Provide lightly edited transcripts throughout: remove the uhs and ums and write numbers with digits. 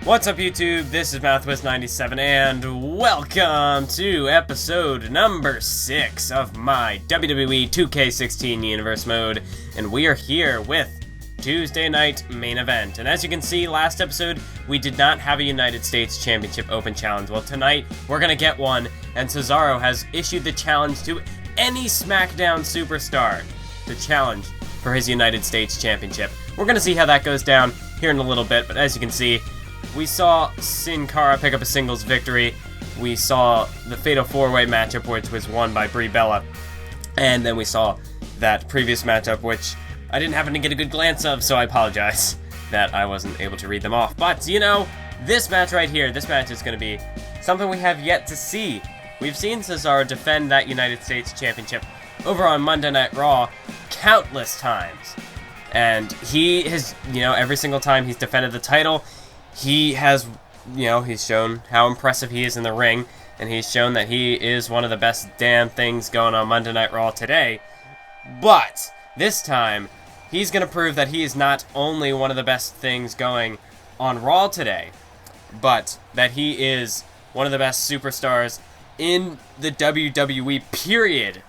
What's up, YouTube? This is MouthWest97, and welcome to episode number 6 of my WWE 2K16 Universe Mode, and we are here with Tuesday Night Main Event. And as you can see, last episode, we did not have a United States Championship Open Challenge. Well, tonight, we're gonna get one, and Cesaro has issued the challenge to any SmackDown superstar to challenge for his United States Championship. We're gonna see how that goes down here in a little bit, but as you can see, we saw Sin Cara pick up a singles victory. We saw the Fatal 4-Way matchup, which was won by Brie Bella. And then we saw that previous matchup, which I didn't happen to get a good glance of, so I apologize that I wasn't able to read them off. But, you know, this match right here, this match is going to be something we have yet to see. We've seen Cesaro defend that United States Championship over on Monday Night Raw countless times. And he has, you know, every single time he's defended the title, he has, you know, he's shown how impressive he is in the ring, and he's shown that he is one of the best damn things going on Monday Night Raw today. But this time, he's going to prove that he is not only one of the best things going on Raw today, but that he is one of the best superstars in the WWE, period.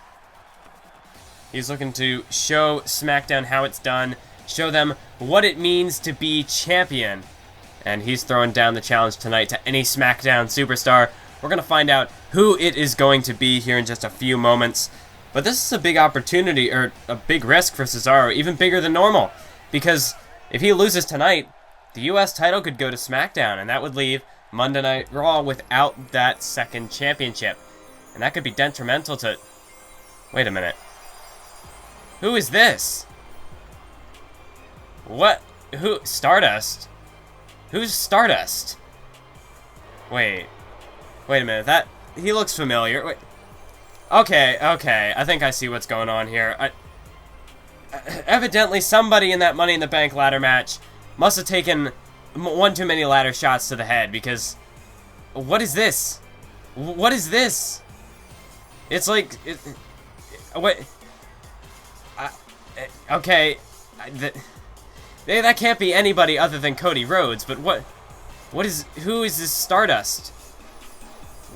He's looking to show SmackDown how it's done, show them what it means to be champion. And he's throwing down the challenge tonight to any SmackDown superstar. We're going to find out who it is going to be here in just a few moments. But this is a big opportunity, or a big risk for Cesaro, even bigger than normal. Because if he loses tonight, the US title could go to SmackDown, and that would leave Monday Night Raw without that second championship. And that could be detrimental to... Wait a minute. Who is this? What? Who? Stardust? Who's Stardust? Wait a minute, that... He looks familiar. Wait. Okay, I think I see what's going on here. Evidently, somebody in that Money in the Bank ladder match must have taken one too many ladder shots to the head, because... What is this? What is this? It's like... Wait... Okay... That can't be anybody other than Cody Rhodes, but who is this Stardust?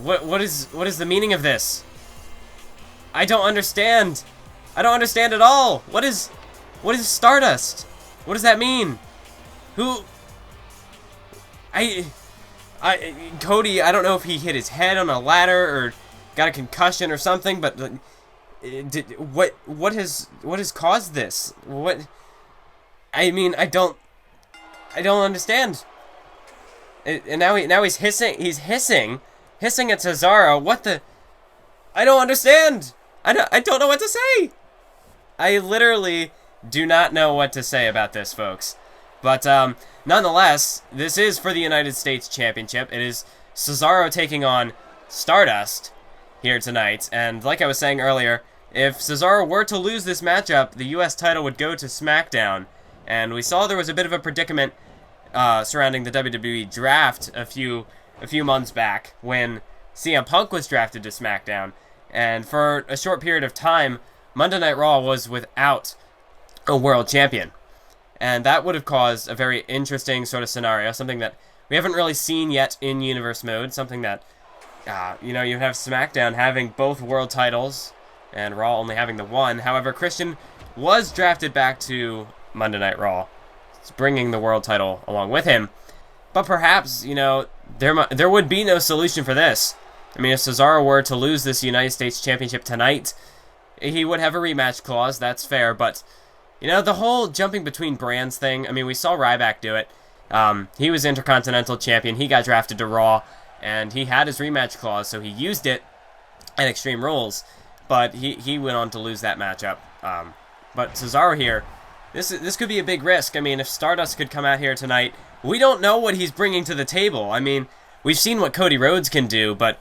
What is the meaning of this? I don't understand. I don't understand at all. What is Stardust? What does that mean? Cody, I don't know if he hit his head on a ladder or got a concussion or something, but what has caused this? What? I mean, I don't understand. And now he's hissing. He's hissing at Cesaro. What the? I don't understand. I don't know what to say. I literally do not know what to say about this, folks. But nonetheless, this is for the United States Championship. It is Cesaro taking on Stardust here tonight. And like I was saying earlier, if Cesaro were to lose this matchup, the US title would go to SmackDown. And we saw there was a bit of a predicament surrounding the WWE draft a few months back when CM Punk was drafted to SmackDown. And for a short period of time, Monday Night Raw was without a world champion. And that would have caused a very interesting sort of scenario, something that we haven't really seen yet in Universe Mode, something that, you know, you have SmackDown having both world titles and Raw only having the one. However, Christian was drafted back to Monday Night Raw. It's bringing the world title along with him. But perhaps, you know, there would be no solution for this. I mean, if Cesaro were to lose this United States Championship tonight, he would have a rematch clause, that's fair, but, you know, the whole jumping between brands thing, I mean, we saw Ryback do it. He was Intercontinental Champion, he got drafted to Raw, and he had his rematch clause, so he used it at Extreme Rules, but he went on to lose that matchup. But Cesaro here, This could be a big risk. I mean, if Stardust could come out here tonight, we don't know what he's bringing to the table. I mean, we've seen what Cody Rhodes can do, but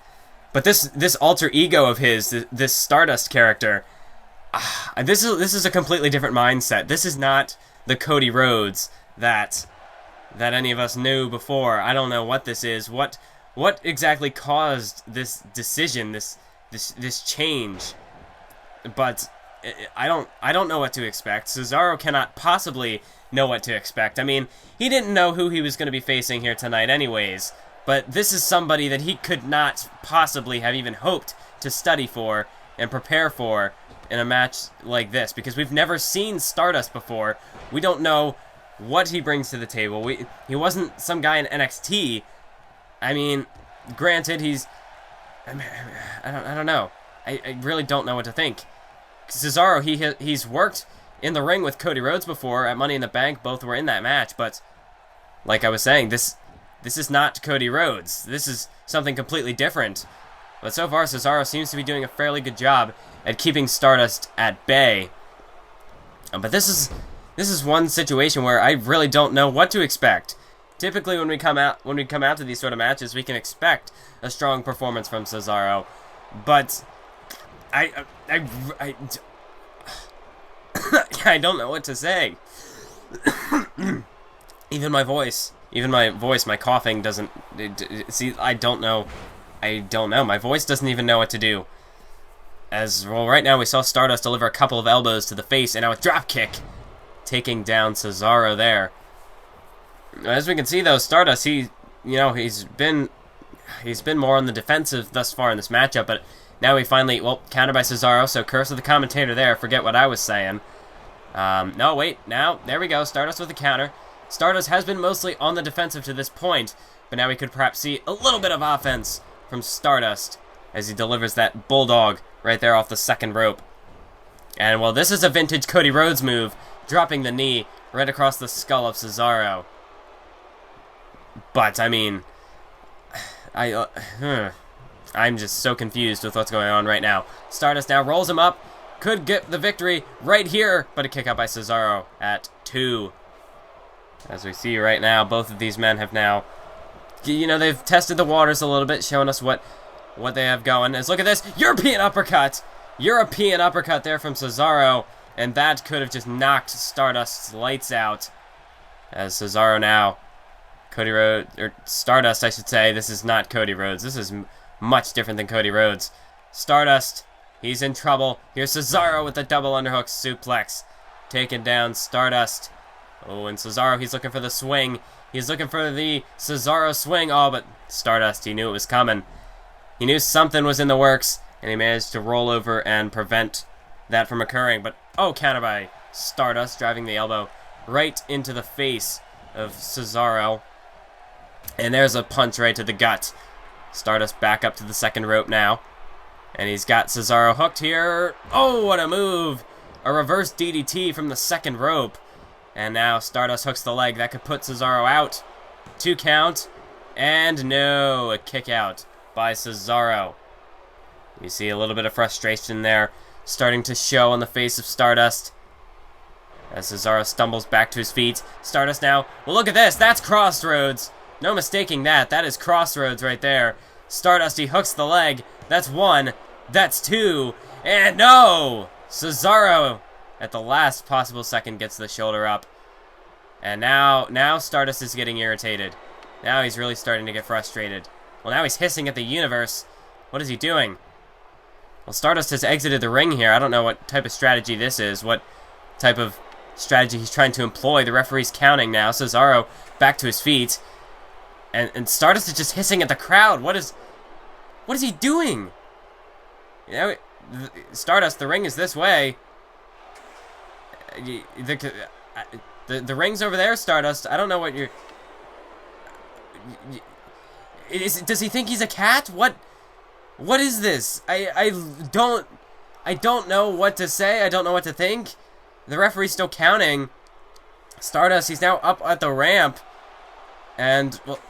this alter ego of his, this Stardust character, this is a completely different mindset. This is not the Cody Rhodes that any of us knew before. I don't know what this is. What exactly caused this decision, this change? But I don't know what to expect. Cesaro cannot possibly know what to expect. I mean, he didn't know who he was going to be facing here tonight anyways, but this is somebody that he could not possibly have even hoped to study for and prepare for in a match like this, because we've never seen Stardust before. We don't know what he brings to the table. He wasn't some guy in NXT. I mean, granted, I don't know. I really don't know what to think. Cesaro, he's worked in the ring with Cody Rhodes before at Money in the Bank. Both were in that match, but like I was saying, this is not Cody Rhodes. This is something completely different. But so far, Cesaro seems to be doing a fairly good job at keeping Stardust at bay. But this is one situation where I really don't know what to expect. Typically, when we come out to these sort of matches, we can expect a strong performance from Cesaro, but I don't know what to say. Even my voice, my coughing doesn't. See, I don't know. My voice doesn't even know what to do. As well, right now we saw Stardust deliver a couple of elbows to the face, and now a drop kick, taking down Cesaro there. As we can see, though, Stardust, he's been more on the defensive thus far in this matchup, but now we finally, countered by Cesaro, so curse of the commentator there, forget what I was saying. No, wait, now, there we go, Stardust with the counter. Stardust has been mostly on the defensive to this point, but now we could perhaps see a little bit of offense from Stardust as he delivers that bulldog right there off the second rope. And, well, this is a vintage Cody Rhodes move, dropping the knee right across the skull of Cesaro. But, I mean, I'm just so confused with what's going on right now. Stardust now rolls him up, could get the victory right here, but a kick out by Cesaro at 2. As we see right now, both of these men have now, they've tested the waters a little bit, showing us what they have going. As look at this, European uppercut there from Cesaro, and that could have just knocked Stardust's lights out. As Cesaro now, Cody Rhodes, or Stardust, I should say. This is not Cody Rhodes. This is much different than Cody Rhodes. Stardust, he's in trouble. Here's Cesaro with the double underhook suplex, taking down Stardust. Oh, and Cesaro, he's looking for the swing. He's looking for the Cesaro swing. Oh, but Stardust, he knew it was coming. He knew something was in the works, and he managed to roll over and prevent that from occurring. But, counter by Stardust, driving the elbow right into the face of Cesaro. And there's a punch right to the gut. Stardust back up to the second rope now. And he's got Cesaro hooked here. Oh, what a move! A reverse DDT from the second rope. And now Stardust hooks the leg. That could put Cesaro out. 2 count. And no, a kick out by Cesaro. You see a little bit of frustration there starting to show on the face of Stardust. As Cesaro stumbles back to his feet. Stardust now. Well, look at this. That's Crossroads. No mistaking that. That is Crossroads right there. Stardust, he hooks the leg. That's 1. That's 2. And no! Cesaro, at the last possible second, gets the shoulder up. And now Stardust is getting irritated. Now he's really starting to get frustrated. Well, now he's hissing at the universe. What is he doing? Well, Stardust has exited the ring here. I don't know what type of strategy this is. What type of strategy he's trying to employ. The referee's counting now. Cesaro back to his feet. And Stardust is just hissing at the crowd. What is he doing? Stardust, the ring is this way. The ring's over there, Stardust. I don't know what you're... Does he think he's a cat? What is this? I don't know what to say. I don't know what to think. The referee's still counting. Stardust, he's now up at the ramp. And, well...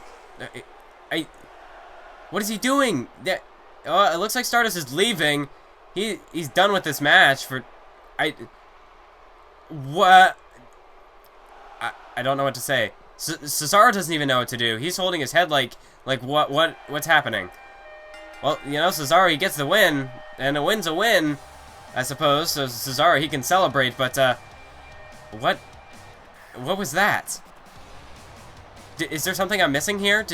What is he doing? It looks like Stardust is leaving. He's done with this match for... What? I don't know what to say. Cesaro doesn't even know what to do. He's holding his head like what's happening? Well, Cesaro, he gets the win, and a win's a win, I suppose. So Cesaro, he can celebrate, but what was that? Is there something I'm missing here?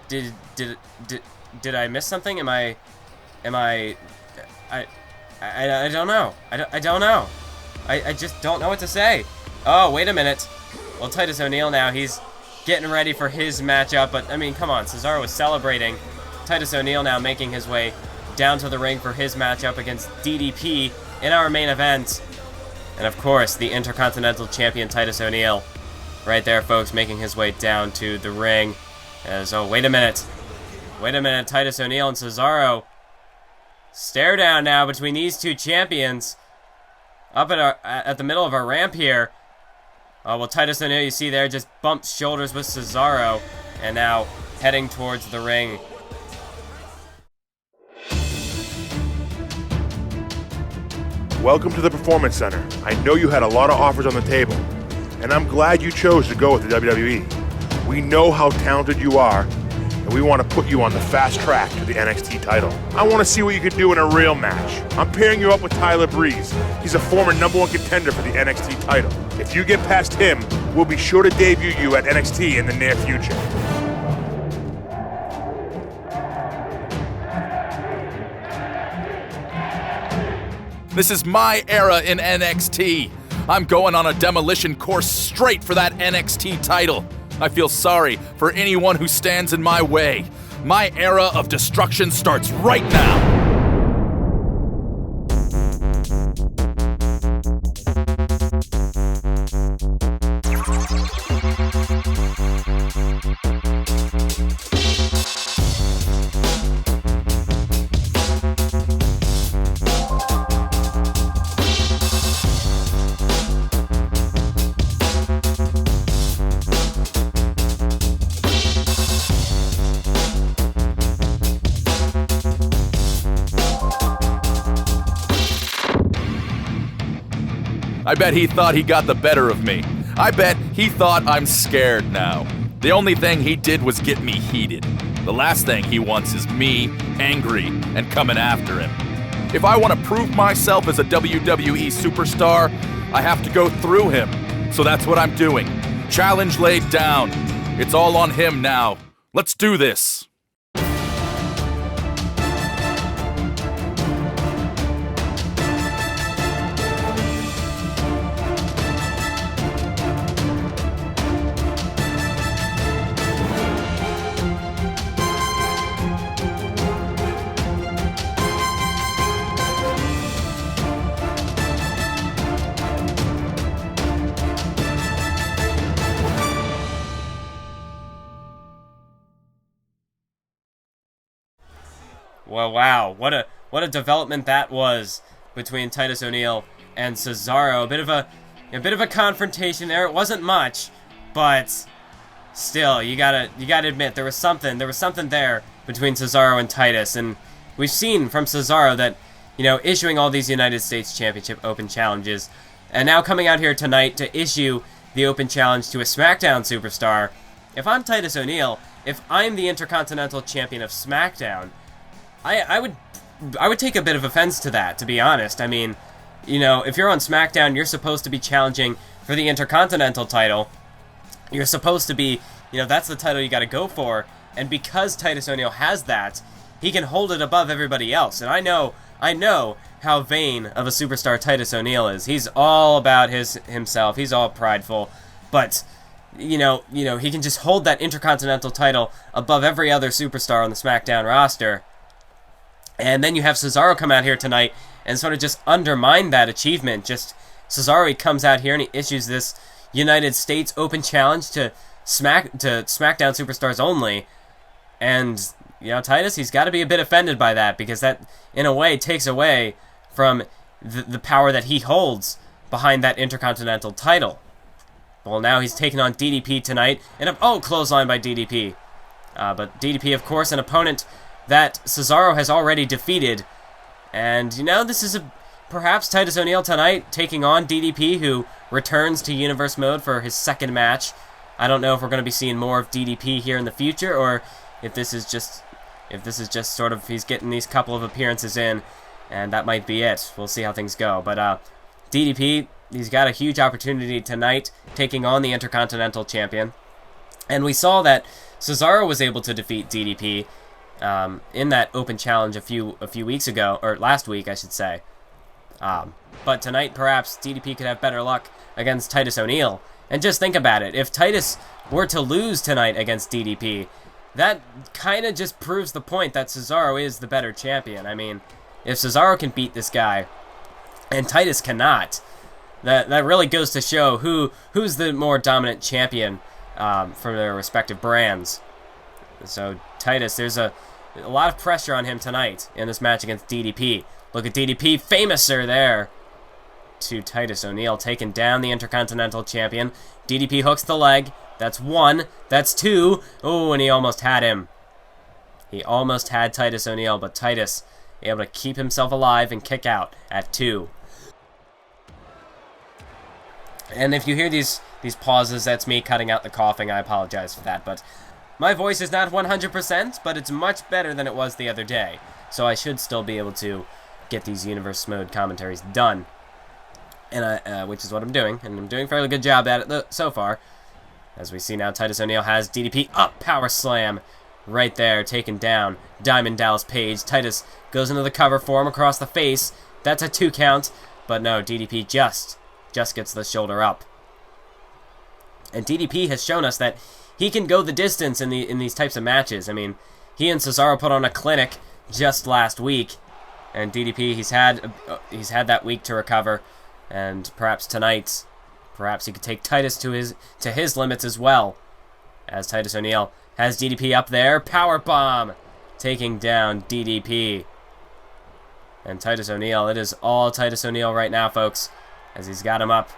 Did I miss something? I don't know. I don't know. I just don't know what to say. Oh, wait a minute. Well, Titus O'Neil now, he's getting ready for his matchup, but, I mean, come on, Cesaro was celebrating. Titus O'Neil now making his way down to the ring for his matchup against DDP in our main event. And, of course, the Intercontinental Champion Titus O'Neil right there, folks, making his way down to the ring. Oh, wait a minute. Wait a minute, Titus O'Neil and Cesaro. Stare down now between these two champions. Up at the middle of our ramp here. Oh, well, Titus O'Neil, you see there, just bumped shoulders with Cesaro. And now heading towards the ring. Welcome to the Performance Center. I know you had a lot of offers on the table, and I'm glad you chose to go with the WWE. We know how talented you are, and we want to put you on the fast track to the NXT title. I want to see what you can do in a real match. I'm pairing you up with Tyler Breeze. He's a former #1 contender for the NXT title. If you get past him, we'll be sure to debut you at NXT in the near future. This is my era in NXT. I'm going on a demolition course straight for that NXT title. I feel sorry for anyone who stands in my way. My era of destruction starts right now. I bet he thought he got the better of me. I bet he thought I'm scared now. The only thing he did was get me heated. The last thing he wants is me angry and coming after him. If I want to prove myself as a WWE superstar, I have to go through him. So that's what I'm doing. Challenge laid down. It's all on him now. Let's do this. Well, wow, what a development that was between Titus O'Neil and Cesaro. A bit of a confrontation there. It wasn't much, but still, you gotta admit there was something there between Cesaro and Titus, and we've seen from Cesaro that, you know, issuing all these United States Championship Open challenges, and now coming out here tonight to issue the Open Challenge to a SmackDown superstar. If I'm Titus O'Neil, if I'm the Intercontinental Champion of SmackDown, I would take a bit of offense to that, to be honest. I mean, you know, if you're on SmackDown, you're supposed to be challenging for the Intercontinental title. You're supposed to be, you know, that's the title you got to go for. And because Titus O'Neil has that, he can hold it above everybody else. And I know how vain of a superstar Titus O'Neil is. He's all about himself. He's all prideful. But you know, he can just hold that Intercontinental title above every other superstar on the SmackDown roster. And then you have Cesaro come out here tonight and sort of just undermine that achievement. Just Cesaro, he comes out here and he issues this United States Open Challenge to SmackDown superstars only. And, you know, Titus, he's got to be a bit offended by that, because that, in a way, takes away from the power that he holds behind that Intercontinental title. Well, now he's taking on DDP tonight. And, clothesline by DDP. But DDP, of course, an opponent that Cesaro has already defeated. And, you know, this is perhaps Titus O'Neil tonight taking on DDP, who returns to Universe Mode for his second match. I don't know if we're going to be seeing more of DDP here in the future, or if this is just sort of he's getting these couple of appearances in, and that might be it. We'll see how things go. But DDP, he's got a huge opportunity tonight taking on the Intercontinental Champion. And we saw that Cesaro was able to defeat DDP in that Open Challenge a few weeks ago, or last week, I should say. But tonight, perhaps DDP could have better luck against Titus O'Neil. And just think about it. If Titus were to lose tonight against DDP, that kind of just proves the point that Cesaro is the better champion. I mean, if Cesaro can beat this guy, and Titus cannot, that really goes to show who's the more dominant champion from their respective brands. So Titus, there's a lot of pressure on him tonight in this match against DDP. Look at DDP, famouser there to Titus O'Neil, taking down the Intercontinental Champion. DDP hooks the leg. That's 1. That's 2. Oh, and he almost had him. He almost had Titus O'Neil, but Titus able to keep himself alive and kick out at 2. And if you hear these pauses, that's me cutting out the coughing. I apologize for that, but my voice is not 100%, but it's much better than it was the other day. So I should still be able to get these Universe Mode commentaries done. And which is what I'm doing, and I'm doing a fairly good job at it so far. As we see now, Titus O'Neil has DDP up, power slam, right there, taken down Diamond Dallas Page. Titus goes into the cover for him across the face. That's a 2 count, but no, DDP just gets the shoulder up. And DDP has shown us that he can go the distance in these types of matches. I mean, he and Cesaro put on a clinic just last week, and DDP he's had that week to recover. And perhaps tonight, perhaps he could take Titus to his limits as well. As Titus O'Neil has DDP up there, power bomb, taking down DDP. And Titus O'Neil, it is all Titus O'Neil right now, folks, as he's got him up.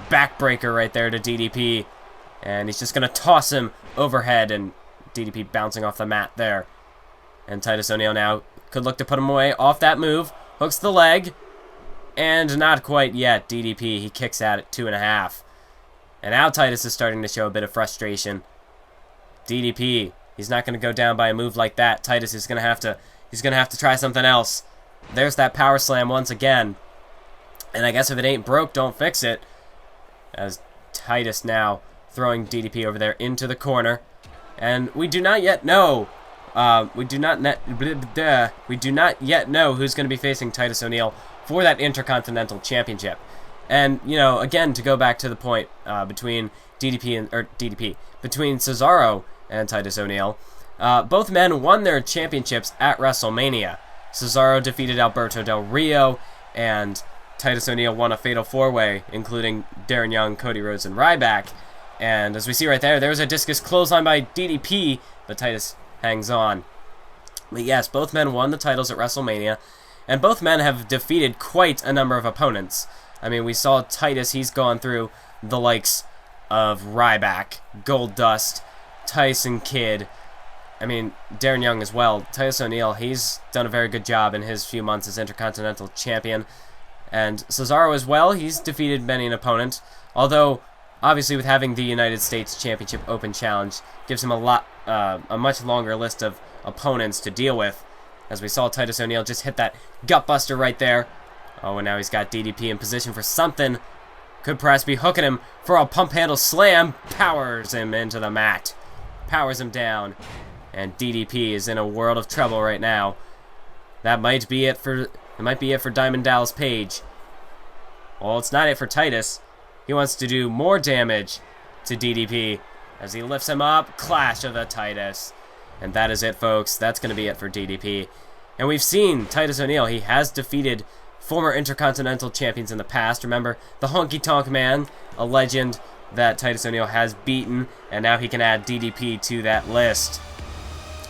Backbreaker right there to DDP, and he's just gonna toss him overhead, and DDP bouncing off the mat there. And Titus O'Neil now could look to put him away off that move. Hooks the leg. And not quite yet. DDP, he kicks out at 2.5. And now Titus is starting to show a bit of frustration. DDP, he's not going to go down by a move like that. Titus is going to have to try something else. There's that power slam once again. And I guess if it ain't broke, don't fix it. As Titus now throwing DDP over there into the corner. And we do not yet know. We do not yet know who's going to be facing Titus O'Neil for that Intercontinental Championship. And, you know, again, to go back to the point between between Cesaro and Titus O'Neil, both men won their championships at WrestleMania. Cesaro defeated Alberto Del Rio, and Titus O'Neil won a fatal 4-way, including Darren Young, Cody Rhodes, and Ryback. And as we see right there's a discus clothesline by DDP, but Titus hangs on. But yes, both men won the titles at WrestleMania, and both men have defeated quite a number of opponents. I mean, we saw Titus, he's gone through the likes of Ryback, Goldust, Tyson Kidd, I mean, Darren Young as well. Titus O'Neil, he's done a very good job in his few months as Intercontinental Champion. And Cesaro as well, he's defeated many an opponent, although obviously with having the United States Championship Open Challenge gives him a much longer list of opponents to deal with. As we saw Titus O'Neil just hit that gutbuster right there. Oh, and now he's got DDP in position for something. Could perhaps be hooking him for a pump handle slam. Powers him into the mat. Powers him down. And DDP is in a world of trouble right now. That might be it for Diamond Dallas Page. Well, it's not it for Titus. He wants to do more damage to DDP as he lifts him up. Clash of the Titus. And that is it, folks. That's going to be it for DDP. And we've seen Titus O'Neil. He has defeated former Intercontinental Champions in the past. Remember, the Honky Tonk Man, a legend that Titus O'Neil has beaten. And now he can add DDP to that list.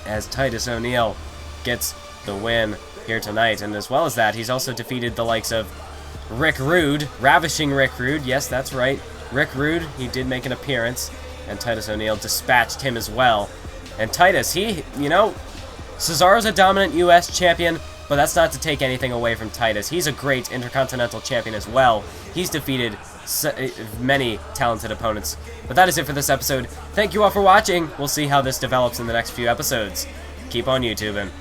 As Titus O'Neil gets the win here tonight. And as well as that, he's also defeated the likes of Rick Rude. Ravishing Rick Rude. Yes, that's right. Rick Rude, he did make an appearance. And Titus O'Neil dispatched him as well. And Titus, Cesaro's a dominant U.S. champion, but that's not to take anything away from Titus. He's a great Intercontinental Champion as well. He's defeated many talented opponents. But that is it for this episode. Thank you all for watching. We'll see how this develops in the next few episodes. Keep on YouTubing.